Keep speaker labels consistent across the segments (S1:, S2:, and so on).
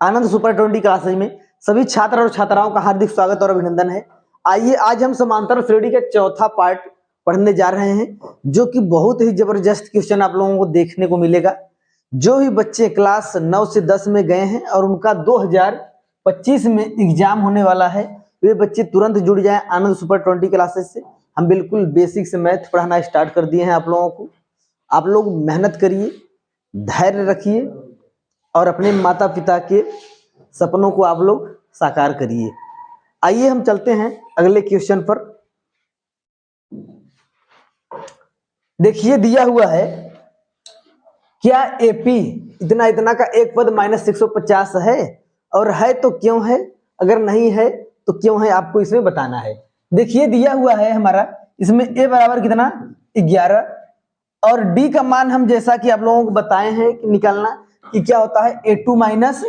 S1: आनंद super 20 classes में सभी छात्र और छात्राओं का हार्दिक स्वागत और अभिनंदन है। आइए आज हम समांतर श्रेणी का चौथा पार्ट पढ़ने जा रहे हैं, जो कि बहुत ही जबरदस्त क्वेश्चन आप लोगों को देखने को मिलेगा। जो भी बच्चे क्लास 9 से 10 में गए हैं और उनका 2025 में एग्जाम होने वाला है, वे बच्चे तुरंत जुड़ जाएं आनंद सुपर 20 क्लासेस से। हम बिल्कुल बेसिक से मैथ पढ़ाना स्टार्ट कर दिए हैं आप लोगों को। आप लोग मेहनत करिए, धैर्य रखिए और अपने माता पिता के सपनों को आप लोग साकार करिए। आइए हम चलते हैं अगले क्वेश्चन पर। देखिए दिया हुआ है, क्या एपी इतना इतना का एक पद -150 है, और है तो क्यों है, अगर नहीं है तो क्यों है, आपको इसमें बताना है। देखिए दिया हुआ है हमारा, इसमें a बराबर कितना 11 और d का मान हम जैसा कि आप लोगों को बताए हैं कि निकालना कि क्या होता है a2 माइनस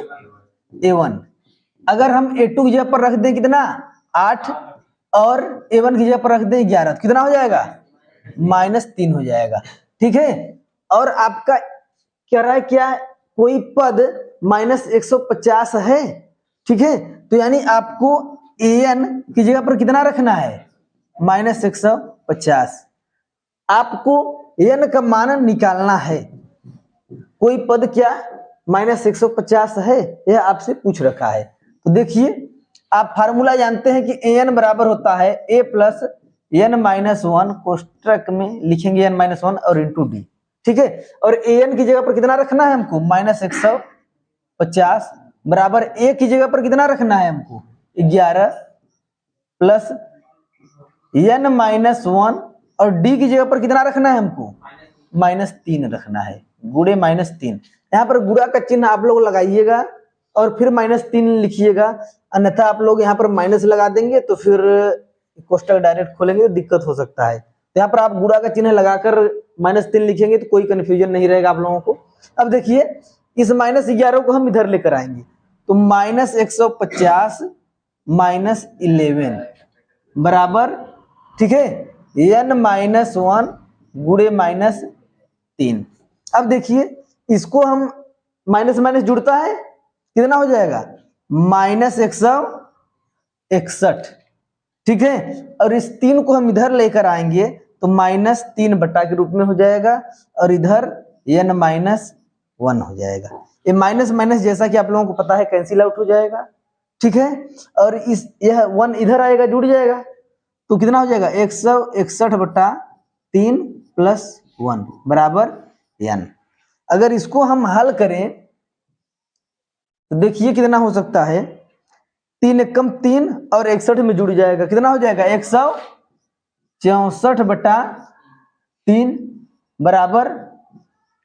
S1: a1। अगर हम a2 की जगह पर रख दें कितना 8 और a1 की जगह पर रख दें 11 तो कितना हो जाएगा -3 हो जाएगा। ठीक है, और आपका कह रहा है क्या कोई पद -150 है। ठीक है, तो यानी आपको an की जगह पर कितना रखना है -150। आपको n का मान निकालना है। कोई पद क्या -150 है, यह आपसे पूछ रखा है। तो देखिए आप फार्मूला जानते हैं कि an बराबर होता है a प्लस n-1 कोष्टक में लिखेंगे n-1 और इंटू डी। ठीक है, और an की जगह पर कितना रखना है हमको -150 बराबर a की जगह पर कितना रखना है हमको 11 प्लस n-1 और d की जगह पर कितना रखना है हमको -3 रखना है, गुणे -3। यहाँ पर गुणा का चिन्ह आप लोग लगाइएगा और फिर -3 लिखिएगा, अन्यथा आप लोग यहाँ पर माइनस लगा देंगे तो फिर कोष्टक डायरेक्ट खोलेंगे तो दिक्कत हो सकता है। तो यहाँ पर आप गुणा का चिन्ह लगाकर -3 लिखेंगे तो कोई कंफ्यूजन नहीं रहेगा आप लोगों को। अब देखिए इस -11 को हम इधर लेकर आएंगे तो -150 -11 बराबर, ठीक है, n-1 गुणे -3। अब देखिए इसको हम माइनस माइनस जुड़ता है कितना हो जाएगा -161। ठीक है, और इस 3 को हम इधर लेकर आएंगे तो -3 बटा के रूप में हो जाएगा और इधर n-1 हो जाएगा। ये माइनस माइनस जैसा कि आप लोगों को पता है कैंसिल आउट हो जाएगा। ठीक है, और इस यह 1 इधर आएगा जुड़ जाएगा तो कितना हो जाएगा 161/3 + 1 बराबर n। अगर इसको हम हल करें तो देखिए कितना हो सकता है, 3 एकम 3 और 61 में जुड़ जाएगा, कितना हो जाएगा 164/3 बराबर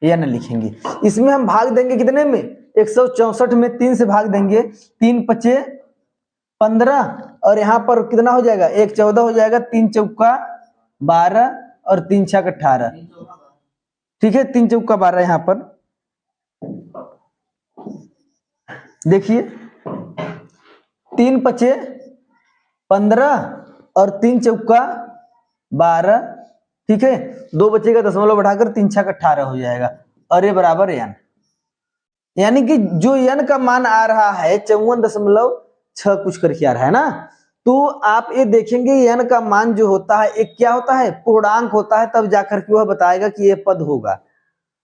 S1: n लिखेंगे। इसमें हम भाग देंगे कितने में 164 में 3 से भाग देंगे, 3 × 5 = 15 और यहाँ पर कितना हो जाएगा 1 14 हो जाएगा, 3 चौका 12 और 3 छक 18। ठीक है, 3 चौका 12 यहाँ पर देखिए 3 × 5 = 15 और 3 चौका 12। ठीक है, 2 बचेगा दशमलव बढ़ाकर 3 छक 18 हो जाएगा और ये बराबर n। यानी कि जो n का मान आ रहा है 54.6 कुछ करके आ रहा है ना, तो आप ये देखेंगे n का मान जो होता है एक क्या होता है पूर्णांक होता है, तब जाकर के वह बताएगा कि ये पद होगा।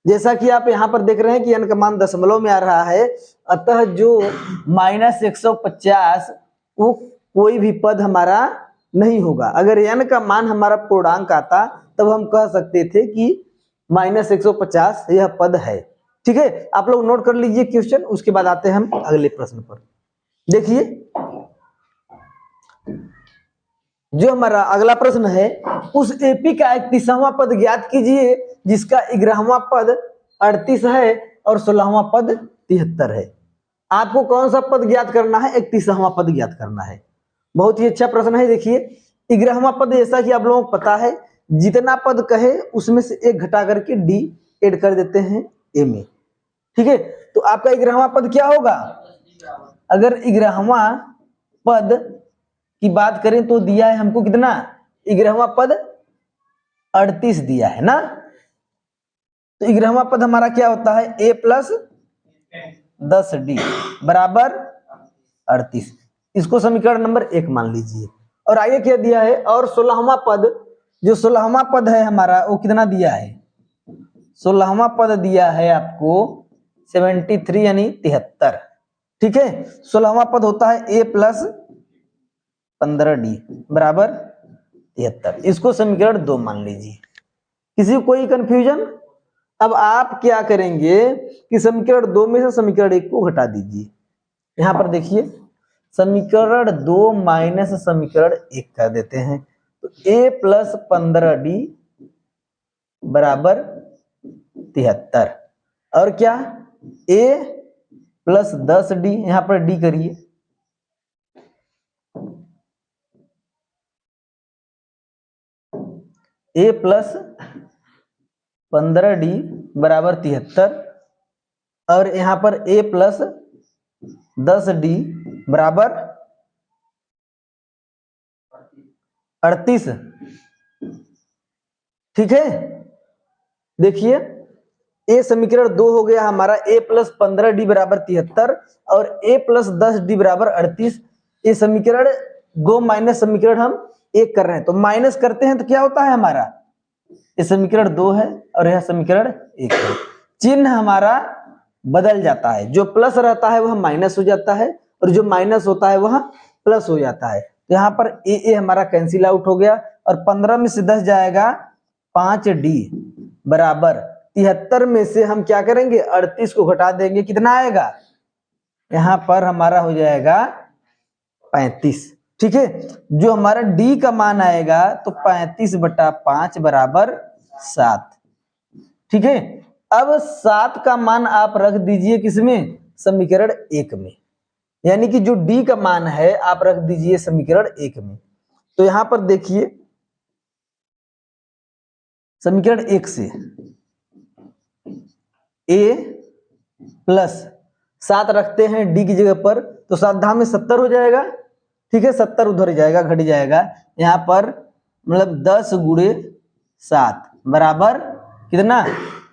S1: जैसा कि आप यहाँ पर देख रहे हैं कि n का मान दशमलव में आ रहा है, अतः जो -150 वो कोई भी पद हमारा नहीं होगा। अगर n का मान हमारा पूर्णांक आता तब हम कह सकते थे कि -150 यह पद है। ठीक है, आप लोग नोट कर लीजिए क्वेश्चन, उसके बाद आते हैं हम अगले प्रश्न पर। देखिए जो हमारा अगला प्रश्न है, उस एपी का 31वां पद ज्ञात कीजिए जिसका 11वां पद 38 है और 16वां पद 73 है। आपको कौन सा पद ज्ञात करना है 31वां पद ज्ञात करना है। बहुत ही अच्छा प्रश्न है। देखिए 11वां पद जैसा कि आप लोगों को पता है, जितना पद कहे उसमें से 1 घटा करके डी ऐड कर देते हैं ए में। ठीक है, तो आपका 11वां पद क्या होगा, अगर 11वां पद की बात करें तो दिया है हमको कितना 11वां पद 38 दिया है ना, तो 11वां पद हमारा क्या होता है a + 10d बराबर 38। इसको समीकरण नंबर 1 मान लीजिए। और आगे क्या दिया है, और 16वां पद, जो 16वां पद है हमारा वो कितना दिया है, 16वां पद दिया है आपको 73 यानी 73। ठीक है, 16वां पद होता है a प्लस 15d बराबर 73। इसको समीकरण 2 मान लीजिए। किसी को कोई कंफ्यूजन? अब आप क्या करेंगे कि समीकरण 2 में से समीकरण 1 को घटा दीजिए। यहां पर देखिए, समीकरण 2 माइनस समीकरण 1 कर देते हैं, तो a प्लस 15d बराबर 73। और क्या, a प्लस 10d, यहां पर d करिए, a प्लस 15d बराबर 73। और यहां पर a प्लस 10d बराबर 38। ठीक है, देखिए a समीकरण 2 हो गया हमारा, a प्लस 15d बराबर 73 और a प्लस 10d बराबर 38। ये समीकरण 2 माइनस समीकरण हम 1 कर रहे हैं, तो माइनस करते हैं तो क्या होता है हमारा, ये समीकरण 2 है और यह समीकरण 1 है। चिन्ह हमारा बदल जाता है, जो प्लस रहता है वह माइनस हो जाता है और जो माइनस होता है वह प्लस हो जाता है। तो यहाँ पर ए हमारा कैंसिल आउट हो गया और 15 में से 10 जाएगा 5d बराबर 73 में से हम क्या करेंगे, 38 को घटा देंगे, कितना आएगा, यहाँ पर हमारा हो जाएगा 35। ठीक है, जो हमारा d का मान आएगा तो 35/5 बराबर 7। ठीक है, अब 7 का मान आप रख दीजिए किसमें, समीकरण 1 में, यानी कि जो d का मान है आप रख दीजिए समीकरण 1 में। तो यहां पर देखिए, समीकरण 1 से a प्लस 7 रखते हैं d की जगह पर, तो 7 धाम में 70 हो जाएगा। ठीक है, 70 उधर जाएगा, घट जाएगा, यहाँ पर मतलब 10 गुणे 7 बराबर कितना,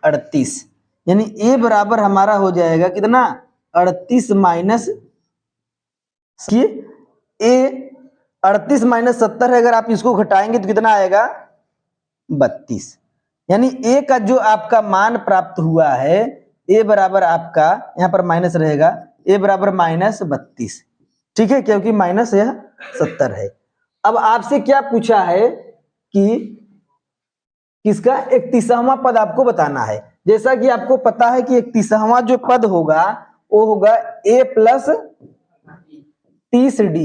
S1: 38। यानी a बराबर हमारा हो जाएगा कितना, 38 माइनस, a 38 माइनस 70 है, अगर आप इसको घटाएंगे तो कितना आएगा, 32। यानी a का जो आपका मान प्राप्त हुआ है, a बराबर आपका यहाँ पर माइनस रहेगा, a बराबर माइनस 32। ठीक है, क्योंकि माइनस यह 70 है। अब आपसे क्या पूछा है कि किसका 31वां पद आपको बताना है। जैसा कि आपको पता है कि 31वां जो पद होगा वो होगा a प्लस 30d।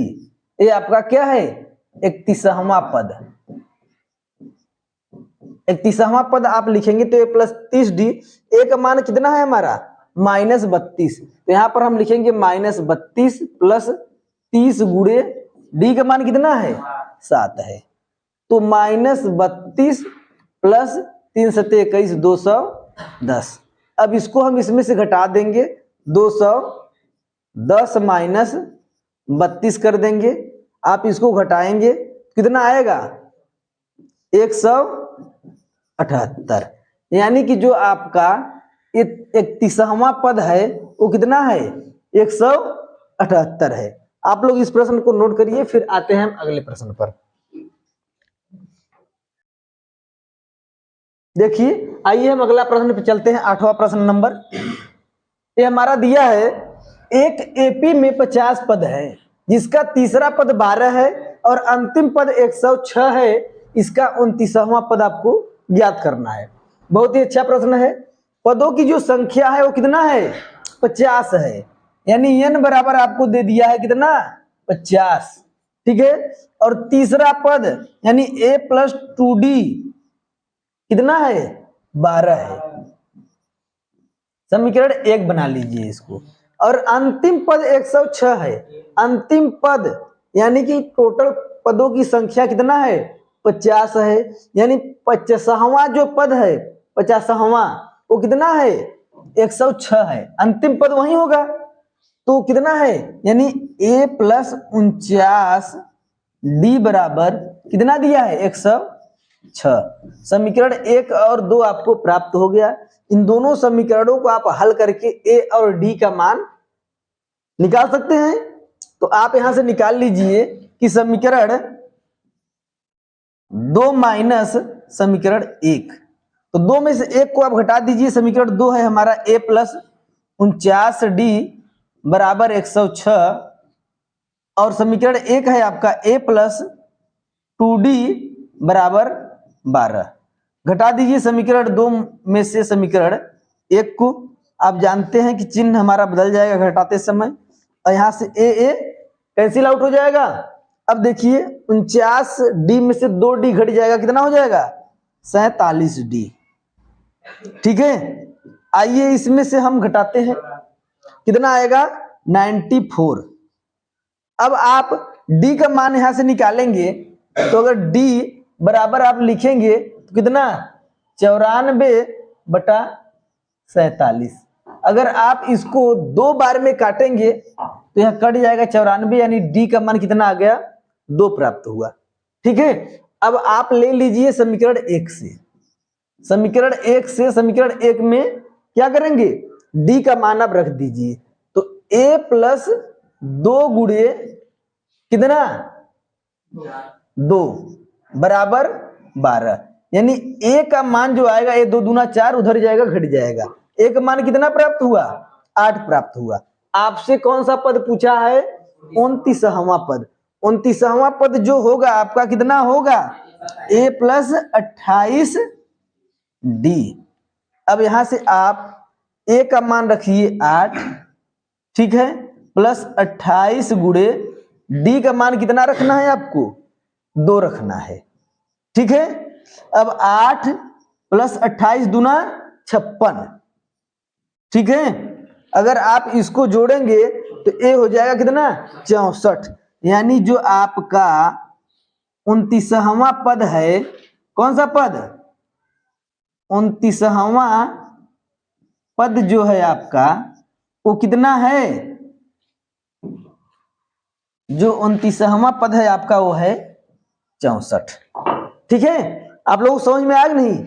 S1: ये आपका क्या है, 31वां पद। 31वां पद आप लिखेंगे तो a प्लस 30d, a का मान कितना है हमारा, -32। तो यहां पर हम लिखेंगे -32 प्लस 30 गुणे d का मान कितना है, 7 है। तो -32 प्लस 3 × 21 210। अब इसको हम इसमें से घटा देंगे, 210 माइनस 32 कर देंगे। आप इसको घटाएंगे कितना आएगा, 178। यानी कि जो आपका 31वां पद है वो कितना है, 178 है। आप लोग इस प्रश्न को नोट करिए, फिर आते हैं हम अगले प्रश्न पर। देखिए, आइए हम अगला प्रश्न पे चलते हैं। 8वां प्रश्न नंबर, ये हमारा दिया है, एक एपी में 50 पद है जिसका तीसरा पद 12 है और अंतिम पद 106 है। इसका 29वां पद आपको ज्ञात करना है। बहुत ही अच्छा प्रश्न है। पदों की जो संख्या है वो कितना है, 50 है। यानी n बराबर आपको दे दिया है कितना, 50। ठीक है, और तीसरा पद यानी a प्लस 2d कितना है, 12 है। समीकरण 1 बना लीजिए इसको। और अंतिम पद 106 है। अंतिम पद यानी कि टोटल पदों की संख्या कितना है, 50 है। यानी 50वां जो पद है, 50वां वो कितना है, 106 है। अंतिम पद वही होगा, तो कितना है, यानी a प्लस 49d बराबर कितना दिया है, 106। समीकरण 1 और 2 आपको प्राप्त हो गया। इन दोनों समीकरणों को आप हल करके a और d का मान निकाल सकते हैं। तो आप यहां से निकाल लीजिए कि समीकरण 2 माइनस समीकरण 1, तो 2 में से 1 को आप घटा दीजिए। समीकरण 2 है हमारा a प्लस 49d बराबर 106, और समीकरण 1 है आपका a प्लस 2d बराबर 12। घटा दीजिए समीकरण 2 में से समीकरण 1 को। आप जानते हैं कि चिन्ह हमारा बदल जाएगा घटाते समय, और यहां से a कैंसिल आउट हो जाएगा। अब देखिए 49d में से 2d घट जाएगा, कितना हो जाएगा 47d। ठीक है, आइए इसमें से हम घटाते हैं, कितना आएगा 94। अब आप d का मान यहां से निकालेंगे, तो अगर d बराबर आप लिखेंगे तो कितना 94/47। अगर आप इसको 2 बार में काटेंगे तो यह कट जाएगा 94, यानी d का मान कितना आ गया 2 प्राप्त हुआ। ठीक है, अब आप ले लीजिए समीकरण 1 से। समीकरण 1 से समीकरण 1 में क्या करेंगे, d का मान आप रख दीजिए। तो a प्लस 2 गुणे कितना 2 बराबर 12, यानी a का मान जो आएगा ये 2 दूना 4 उधर जाएगा घट जाएगा। a का मान कितना प्राप्त हुआ 8 प्राप्त हुआ। आपसे कौन सा पद पूछा है 29वां पद। 29वां पद जो होगा आपका कितना होगा a प्लस 28d। अब यहां से आप a का मान रखिए 8, ठीक है, प्लस 28 गुणे d का मान कितना रखना है आपको 2 रखना है। ठीक है, अब 8 प्लस 28 दूना 56। ठीक है, अगर आप इसको जोड़ेंगे तो a हो जाएगा कितना 64, यानी जो आपका 29वां पद है, कौन सा पद 29वां पद जो है आपका वो कितना है, जो 29वां पद है आपका वो है 64। ठीक है, आप लोग समझ में आया नहीं।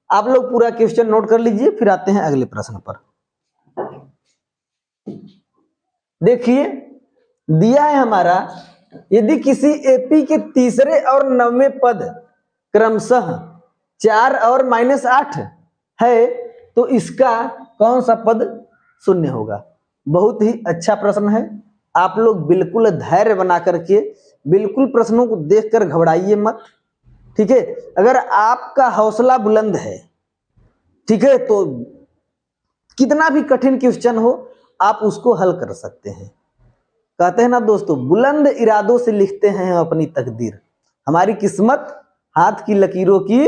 S1: आप लोग पूरा क्वेश्चन नोट कर लीजिए, फिर आते हैं अगले प्रश्न पर। देखिए दिया है हमारा, यदि किसी एपी के तीसरे और 9वें पद क्रमशः 4 और -8 है, तो इसका कौन सा पद शून्य होगा। बहुत ही अच्छा प्रश्न है। आप लोग बिल्कुल धैर्य बना करके बिल्कुल प्रश्नों को देखकर घबराइए मत। ठीक है, अगर आपका हौसला बुलंद है, ठीक है, तो कितना भी कठिन क्वेश्चन हो आप उसको हल कर सकते हैं। कहते हैं ना दोस्तों, बुलंद इरादों से लिखते हैं हम अपनी तकदीर, हमारी किस्मत हाथ की लकीरों की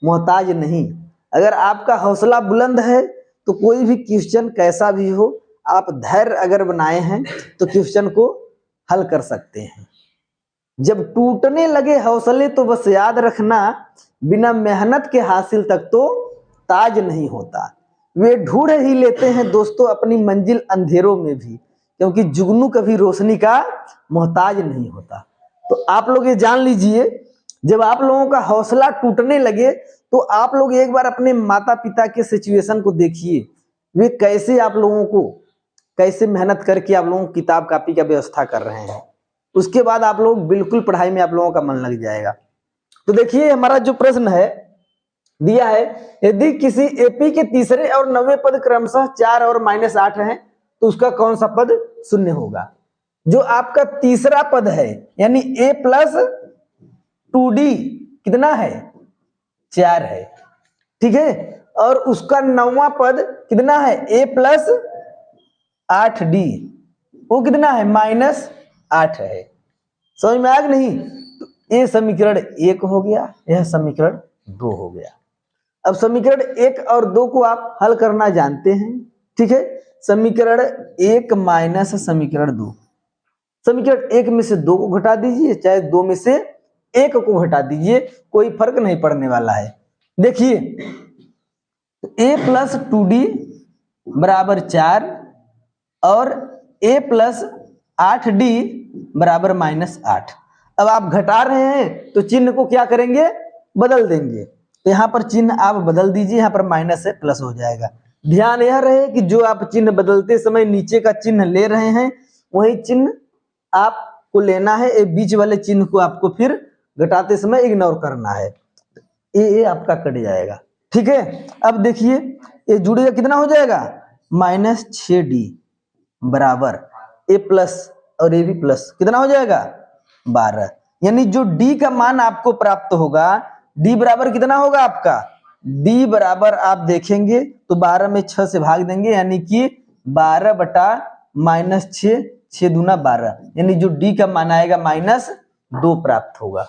S1: मोहताज नहीं। अगर आपका हौसला बुलंद है तो कोई भी क्वेश्चन कैसा भी हो, आप धैर्य अगर बनाए हैं तो क्वेश्चन को हल कर सकते हैं। जब टूटने लगे हौसले तो बस याद रखना, बिना मेहनत के हासिल तक तो ताज नहीं होता। वे ढूंढ ही लेते हैं दोस्तों अपनी मंजिल अंधेरों में भी, क्योंकि जुगनू कभी रोशनी का मोहताज नहीं होता। तो आप लोग ये जान लीजिए, जब आप लोगों का हौसला टूटने लगे तो आप लोग एक बार अपने माता पिता के सिचुएशन को देखिए, वे कैसे आप लोगों को कैसे मेहनत करके आप लोगों को किताब कापी का व्यवस्था कर रहे हैं। उसके बाद आप लोग बिल्कुल पढ़ाई में आप लोगों का मन लग जाएगा। तो देखिए हमारा जो प्रश्न है दिया है, यदि किसी एपी के तीसरे और 9वें पद क्रमशः 4 और -8 हैं, तो उसका कौन सा पद शून्य होगा। जो आपका तीसरा पद है यानी a प्लस 2d कितना है 4 है। ठीक है, और उसका 9वां पद कितना है a प्लस 8d, वो कितना है -8 है। समझ में आया नहीं। तो ये समीकरण 1 हो गया, यह समीकरण 2 हो गया। अब समीकरण 1 और 2 को आप हल करना जानते हैं। ठीक है, समीकरण 1 माइनस समीकरण 2, समीकरण 1 में से 2 को घटा दीजिए, चाहे 2 में से 1 को घटा दीजिए, कोई फर्क नहीं पड़ने वाला है। देखिए a प्लस 2d बराबर 4 और a प्लस 8d बराबर -8। अब आप घटा रहे हैं तो चिन्ह को क्या करेंगे बदल देंगे। तो यहाँ पर चिन्ह आप बदल दीजिए, यहाँ पर माइनस है प्लस हो जाएगा। ध्यान यह रहे कि जो आप चिन्ह बदलते समय नीचे का चिन्ह ले रहे हैं वही चिन्ह आपको लेना है, ये बीच वाले चिन्ह को आपको फिर घटाते समय इग्नोर करना है। ये आपका कट जाएगा। ठीक है, अब देखिए ये जुड़ेगा, कितना हो जाएगा -6d बराबर a प्लस और ए भी प्लस, कितना हो जाएगा 12। यानी जो d का मान आपको प्राप्त होगा, d बराबर कितना होगा आपका, d बराबर आप देखेंगे तो 12 में 6 से भाग देंगे, यानी कि 12 बटा -6, 6 दूना 12, यानी जो d का मान आएगा -2 प्राप्त होगा।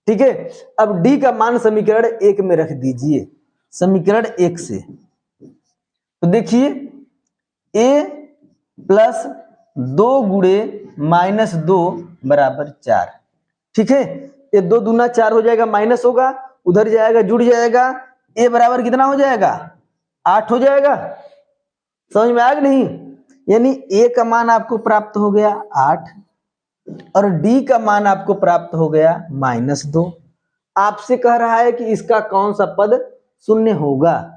S1: ठीक है, अब d का मान समीकरण 1 में रख दीजिए, समीकरण 1 से तो देखिए a प्लस 2 गुणे -2 बराबर 4। ठीक है, ये 2 दूना 4 हो जाएगा, माइनस होगा, उधर जाएगा जुड़ जाएगा, a बराबर कितना हो जाएगा 8 हो जाएगा। समझ में आया कि नहीं? यानी a का मान आपको प्राप्त हो गया 8 और d का मान आपको प्राप्त हो गया -2। आपसे कह रहा है कि इसका कौन सा पद शून्य होगा,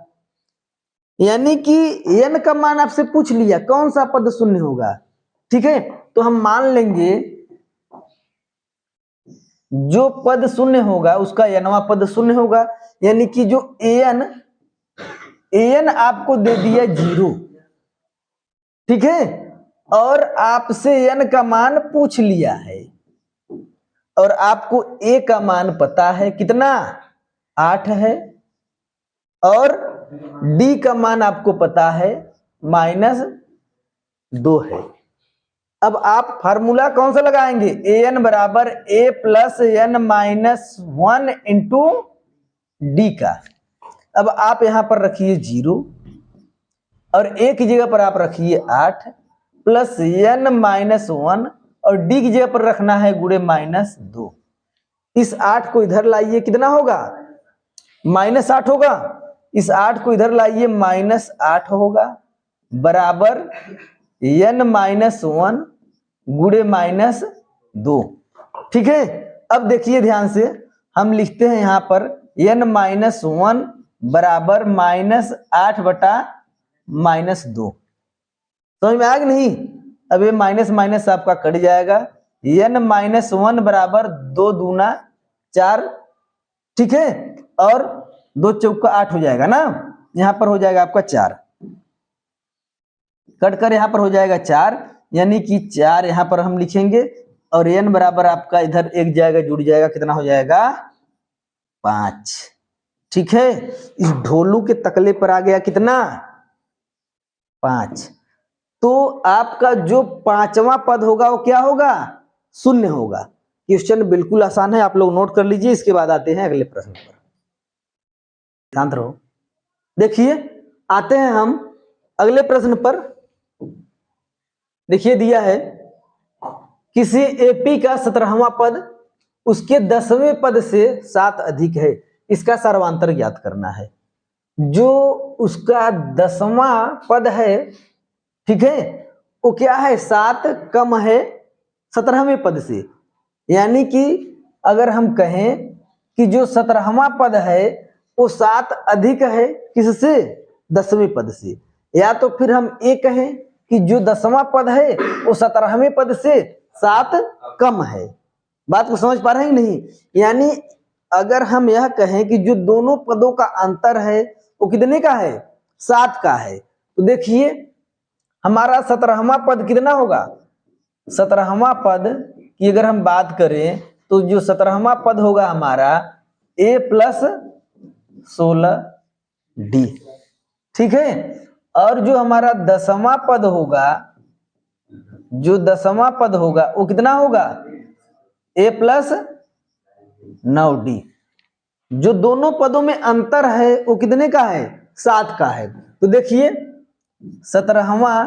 S1: यानी कि n का मान आपसे पूछ लिया कौन सा पद शून्य होगा। ठीक है, तो हम मान लेंगे जो पद शून्य होगा उसका nवां पद शून्य होगा, यानी कि जो an आपको दे दिया 0। ठीक है, और आपसे n का मान पूछ लिया है और आपको a का मान पता है कितना 8 है और d का मान आपको पता है -2 है। अब आप फार्मूला कौन सा लगाएंगे, an बराबर a plus n minus 1 into D का। अब आप यहां पर रखिए 0 और a की जगह पर आप रखिए 8 प्लस n माइनस 1 और d की जगह पर रखना है गुणे -2। इस 8 को इधर लाइए, कितना होगा -8 होगा। इस 8 को इधर लाइए -8 होगा बराबर n माइनस 1 गुणे -2। ठीक है, अब देखिए ध्यान से, हम लिखते हैं यहां पर n माइनस 1 बराबर -8 बटा -2। समझ में आया कि नहीं? अब ये माइनस माइनस आपका कट जाएगा, n माइनस 1 बराबर 2 दूना 4। ठीक है, और 2 चौका 8 हो जाएगा ना, यहां पर हो जाएगा आपका 4, कट कर यहां पर हो जाएगा 4, यानी कि 4 यहां पर हम लिखेंगे और n बराबर आपका इधर एक जाएगा जुड़ जाएगा, कितना हो जाएगा 5। ठीक है, इस ढोलू के तकले पर आ गया कितना 5। तो आपका जो 5वां पद होगा वो क्या होगा, शून्य होगा। क्वेश्चन बिल्कुल आसान है, आप लोग नोट कर लीजिए। इसके बाद आते हैं अगले प्रश्न पर, शांत रहो। देखिए आते हैं हम अगले प्रश्न पर। देखिए दिया है किसी एपी का 17वां पद उसके 10वें पद से 7 अधिक है, इसका सर्वांतर ज्ञात करना है। जो उसका 10वां पद है, ठीक है, वो क्या है 7 कम है 17वें पद से। यानी कि अगर हम कहें कि जो 17वां पद है वो 7 अधिक है किससे, 10वें पद से, या तो फिर हम ये कहें कि जो 10वां पद है वो 17वें पद से 7 कम है। बात को समझ पा रहे हैं नहीं? यानी अगर हम यह कहें कि जो दोनों पदों का अंतर है वो कितने का है, 7 का है, तो देखिए हमारा 17वां पद कितना होगा। 17वां पद की अगर हम बात करें तो जो 17वां पद होगा हमारा a प्लस 16d। ठीक है, और जो हमारा 10वां पद होगा, जो 10वां पद होगा वो कितना होगा a प्लस 9d। जो दोनों पदों में अंतर है वो कितने का है, 7 का है। तो देखिए 17वां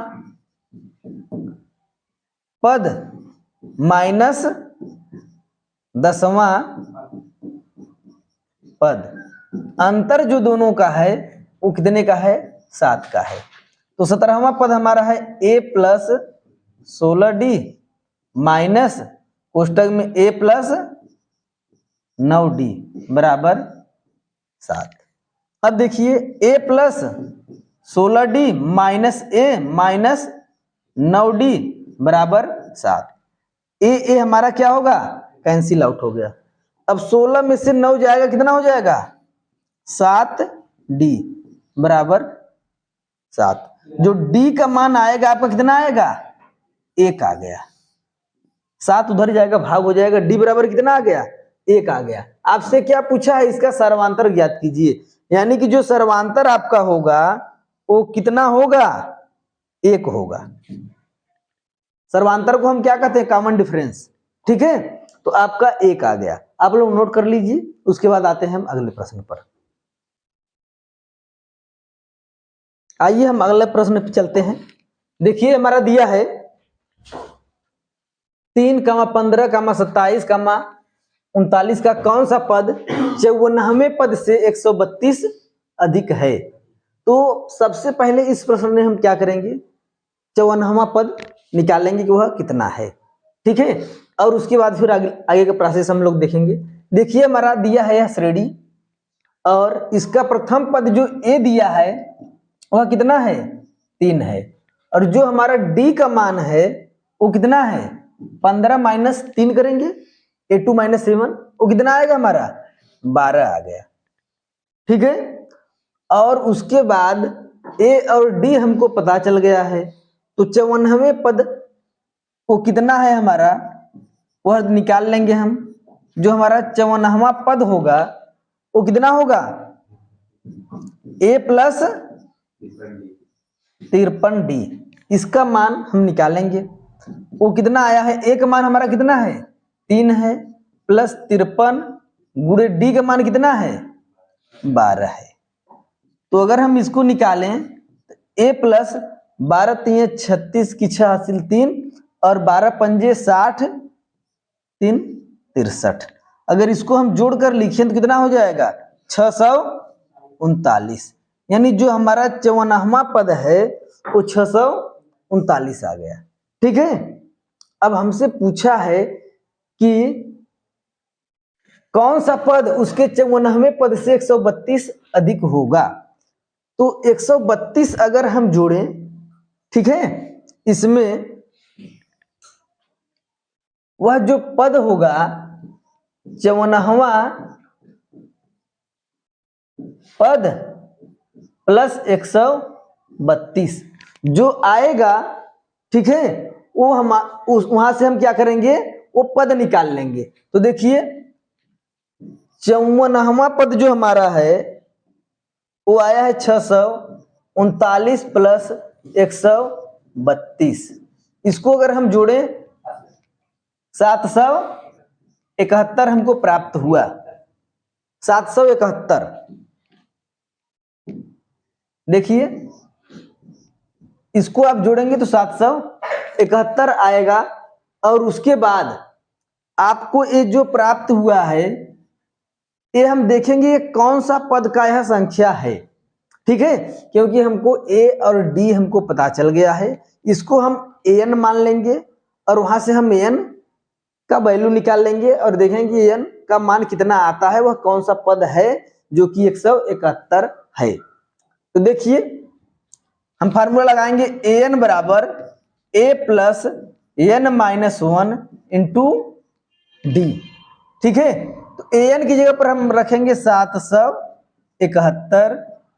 S1: पद माइनस 10वां पद, अंतर जो दोनों का है वो कितने का है, 7 का है। तो 17वां पद हमारा है a प्लस 16d माइनस कोष्टक में a प्लस 9d बराबर 7। अब देखिए a plus 16D minus A minus 9D बराबर 7। ए हमारा क्या होगा, कैंसिल आउट हो गया। अब 16 में से 9 जाएगा, कितना हो जाएगा, 7D बराबर 7। जो D का मान आएगा आपका कितना आएगा, 1 आ गया। 7 उधर जाएगा, भाग हो जाएगा, D बराबर कितना आ गया, 1 आ गया। आपसे क्या पूछा है, इसका सर्वांतर ज्ञात कीजिए। यानी कि जो सर्वांतर आपका होगा वो कितना होगा, 1 होगा। सर्वांतर को हम क्या कहते हैं, कॉमन डिफरेंस। ठीक है, तो आपका 1 आ गया। आप लोग नोट कर लीजिए, उसके बाद आते हैं हम अगले प्रश्न पर। आइए हम अगले प्रश्न पे चलते हैं। देखिए हमारा दिया है 3, 15, 27, 39 का कौन सा पद 54वें पद से 132 अधिक है। तो सबसे पहले इस प्रश्न में हम क्या करेंगे, 54वां पद निकालेंगे कि वह कितना है। ठीक है, और उसके बाद फिर आगे का प्रोसेस हम लोग देखेंगे। देखिए हमारा दिया है यह श्रेणी, और इसका प्रथम पद जो ए दिया है वह कितना है, 3 है। और जो हमारा डी का मान है वो कितना है, 15 माइनस 3 करेंगे, A2 माइनस 7, वो कितना आएगा हमारा, 12 आ गया। ठीक है, और उसके बाद ए और डी हमको पता चल गया है, तो 54वें पद वो कितना है हमारा, वह निकाल लेंगे हम। जो हमारा 54वां पद होगा वो कितना होगा, A प्लस 53D, इसका मान हम निकालेंगे। वो कितना आया है, A का मान हमारा कितना है, 3 है, प्लस 53 गुणे D का मान कितना है, 12 है। तो अगर हम इसको निकालें तो A प्लस 12 3 36 की 6 हासिल 3 और 12 पंजे 60 3 63। अगर इसको हम जोड़कर लिखें तो कितना हो जाएगा, 639। यानी जो हमारा 54वां पद है वो 639 आ गया। ठीक है, अब हमसे पूछा है कि कौन सा पद उसके 54वें पद से 132 अधिक होगा। तो 132 अगर हम जोड़ें, ठीक है, इसमें वह जो पद होगा 54वां पद प्लस 132 जो आएगा, ठीक है, वो हम वहां से हम क्या करेंगे, वो पद निकाल लेंगे। तो देखिए 54वां पद जो हमारा है वो आया है 639 प्लस 132। इसको अगर हम जोड़ें 771 हमको प्राप्त हुआ, 771। देखिए इसको आप जोड़ेंगे तो 771 आएगा। और उसके बाद आपको ये जो प्राप्त हुआ है ये हम देखेंगे ये कौन सा पद का यह संख्या है। ठीक है, क्योंकि हमको ए और डी हमको पता चल गया है, इसको हम an मान लेंगे और वहां से हम an का वैल्यू निकाल लेंगे और देखेंगे n का मान कितना आता है, वह कौन सा पद है जो कि 171 है। तो देखिए हम फार्मूला लगाएंगे an बराबर a plus n minus 1 into D. ठीक है, तो an की जगह पर हम रखेंगे 771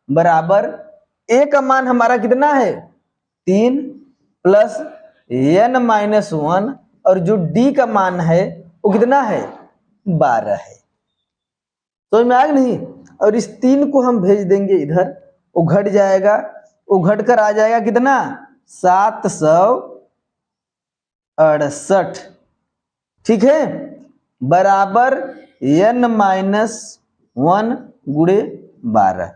S1: बराबर a का मान हमारा कितना है 3 प्लस n माइनस 1 और जो d का मान है वो कितना है 12 है। समझ में आया नहीं। और इस 3 को हम भेज देंगे इधर, वो घट जाएगा, वो घट कर आ जाएगा कितना 768। ठीक है, बराबर n माइनस 1 गुणे 12।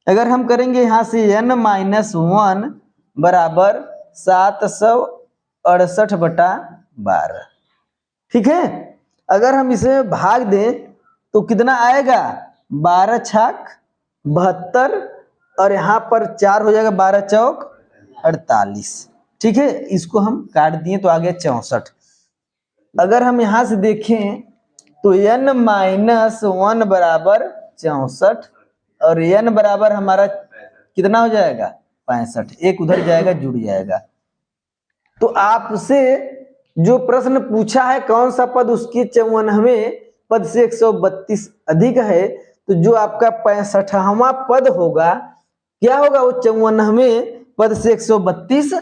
S1: अगर हम करेंगे यहां से n माइनस 1 बराबर 768 बटा 12। ठीक है, अगर हम इसे भाग दें तो कितना आएगा 12 छाक 72 और यहाँ पर 4 हो जाएगा 12 चौक 48। ठीक है, इसको हम काट दिए तो आ गया 64। अगर हम यहाँ से देखें तो n माइनस 1 बराबर 64 और n बराबर हमारा कितना हो जाएगा 65, एक उधर जाएगा जुड़ जाएगा। तो आपसे जो प्रश्न पूछा है कौन सा पद उसके 54वें पद से 132 अधिक है, तो जो आपका 65वां पद होगा क्या होगा, वो 54वें पद से 132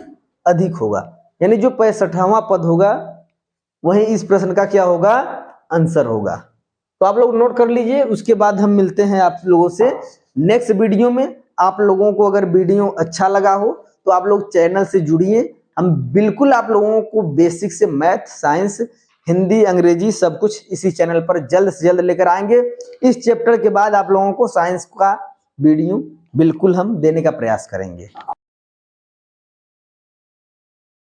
S1: अधिक होगा। यानी जो 65वां पद होगा वही इस प्रश्न का क्या होगा, आंसर होगा। तो आप लोग नोट कर लीजिए। उसके बाद हम मिलते हैं आप लोगों से नेक्स्ट वीडियो में। आप लोगों को अगर वीडियो अच्छा लगा हो तो आप लोग चैनल से जुड़िए। हम बिल्कुल आप लोगों को बेसिक से मैथ, साइंस, हिंदी, अंग्रेजी सब कुछ इसी चैनल पर जल्द से जल्द लेकर आएंगे। इस चैप्टर के बाद आप लोगों को साइंस का वीडियो बिल्कुल हम देने का प्रयास करेंगे।